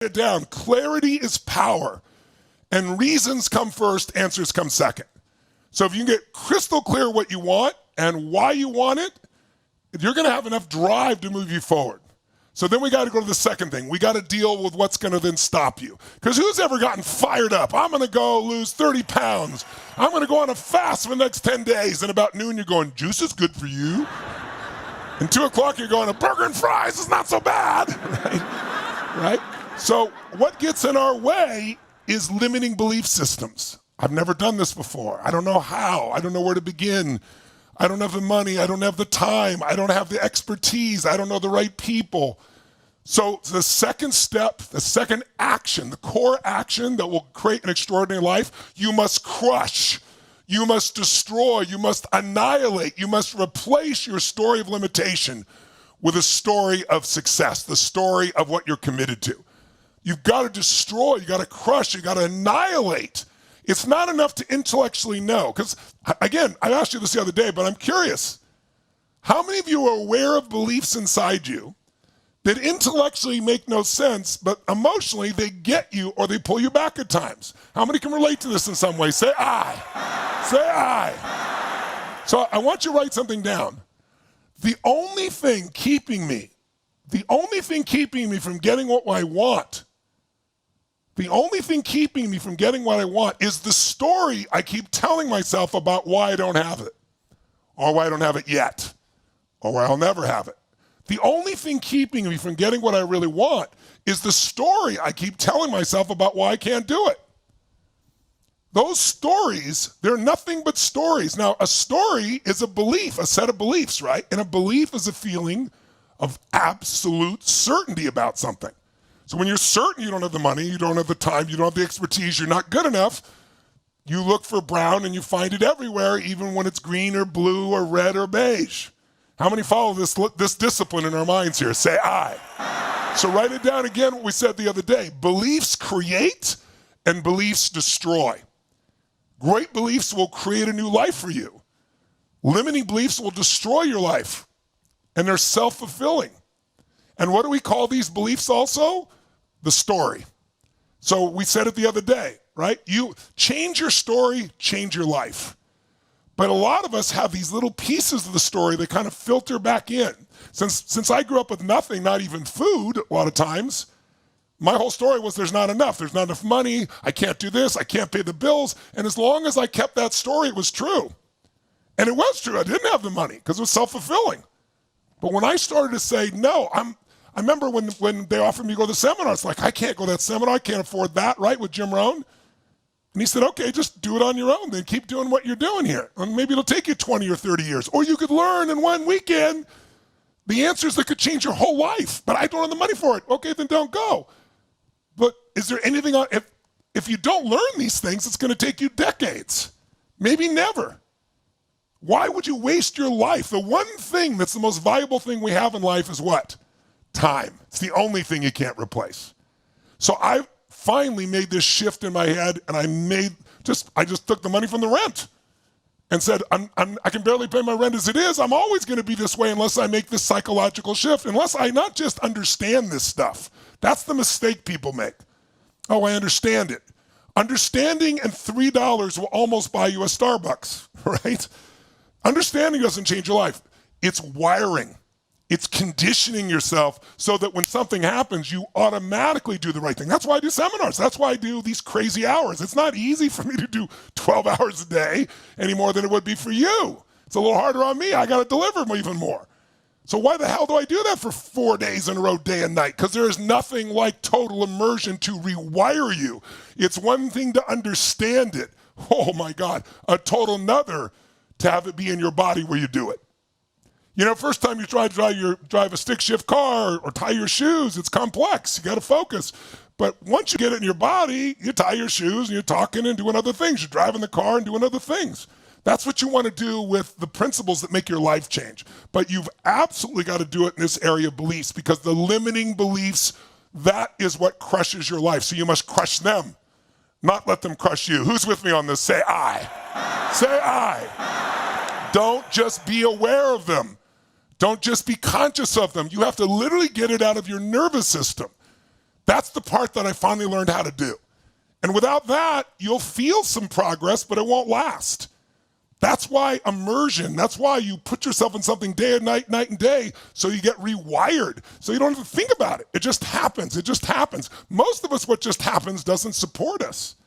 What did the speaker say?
it down. Clarity is power. And reasons come first, answers come second. So if you can get crystal clear what you want and why you want it, you're going to have enough drive to move you forward. So then we got to go to the second thing. We got to deal with what's going to then stop you. Because who's ever gotten fired up? I'm going to go lose 30 pounds. I'm going to go on a fast for the next 10 days. And about noon, you're going, juice is good for you. And 2 o'clock, you're going, a burger and fries is not so bad. Right? So what gets in our way is limiting belief systems. I've never done this before. I don't know how. I don't know where to begin. I don't have the money. I don't have the time. I don't have the expertise. I don't know the right people. So the second step, the second action, the core action that will create an extraordinary life, you must crush. You must destroy. You must annihilate. You must replace your story of limitation with a story of success, the story of what you're committed to. You've got to destroy, you got to crush, you got to annihilate. It's not enough to intellectually know. Because, again, I asked you this the other day, but I'm curious. How many of you are aware of beliefs inside you that intellectually make no sense, but emotionally they get you or they pull you back at times? How many can relate to this in some way? Say I. Say I. So I want you to write something down. The only thing keeping me from getting what I want, is the story I keep telling myself about why I don't have it, or why I don't have it yet, or why I'll never have it. The only thing keeping me from getting what I really want is the story I keep telling myself about why I can't do it. Those stories, they're nothing but stories. Now, a story is a belief, a set of beliefs, right? And a belief is a feeling of absolute certainty about something. So when you're certain you don't have the money, you don't have the time, you don't have the expertise, you're not good enough, you look for brown and you find it everywhere, even when it's green or blue or red or beige. How many follow this discipline in our minds here? Say I. So write it down again, what we said the other day. Beliefs create and beliefs destroy. Great beliefs will create a new life for you. Limiting beliefs will destroy your life. And they're self-fulfilling. And what do we call these beliefs also? The story. So we said it the other day, right? You change your story, change your life. But a lot of us have these little pieces of the story that kind of filter back in. Since I grew up with nothing, not even food, a lot of times, my whole story was there's not enough. There's not enough money. I can't do this. I can't pay the bills. And as long as I kept that story, it was true. And it was true. I didn't have the money because it was self-fulfilling. But when I started to say, no, I remember when they offered me to go to the seminar, it's like, I can't go to that seminar. I can't afford that, right, with Jim Rohn. And he said, okay, just do it on your own. Then keep doing what you're doing here. And maybe it'll take you 20 or 30 years. Or you could learn in one weekend the answers that could change your whole life. But I don't have the money for it. Okay, then don't go. But is there anything on, if you don't learn these things, it's going to take you decades, maybe never. Why would you waste your life? The one thing that's the most valuable thing we have in life is what? Time. It's the only thing you can't replace. So I finally made this shift in my head, and I just took the money from the rent and said, I can barely pay my rent as it is. I'm always going to be this way unless I make this psychological shift, unless I not just understand this stuff. That's the mistake people make. Oh, I understand it. Understanding and $3 will almost buy you a Starbucks, right? Understanding doesn't change your life. It's wiring. It's conditioning yourself so that when something happens, you automatically do the right thing. That's why I do seminars. That's why I do these crazy hours. It's not easy for me to do 12 hours a day any more than it would be for you. It's a little harder on me. I got to deliver even more. So why the hell do I do that for 4 days in a row, day and night? Because there is nothing like total immersion to rewire you. It's one thing to understand it. Oh my God, a total nother to have it be in your body where you do it. You know, first time you try to drive a stick shift car or tie your shoes, it's complex. You got to focus. But once you get it in your body, you tie your shoes and you're talking and doing other things. You're driving the car and doing other things. That's what you want to do with the principles that make your life change. But you've absolutely got to do it in this area of beliefs, because the limiting beliefs, that is what crushes your life. So you must crush them, not let them crush you. Who's with me on this? Say I. Say I. Don't just be aware of them. Don't just be conscious of them. You have to literally get it out of your nervous system. That's the part that I finally learned how to do. And without that, you'll feel some progress, but it won't last. That's why immersion, that's why you put yourself in something day and night, night and day, so you get rewired. So you don't even think about it. It just happens. It just happens. Most of us, what just happens doesn't support us.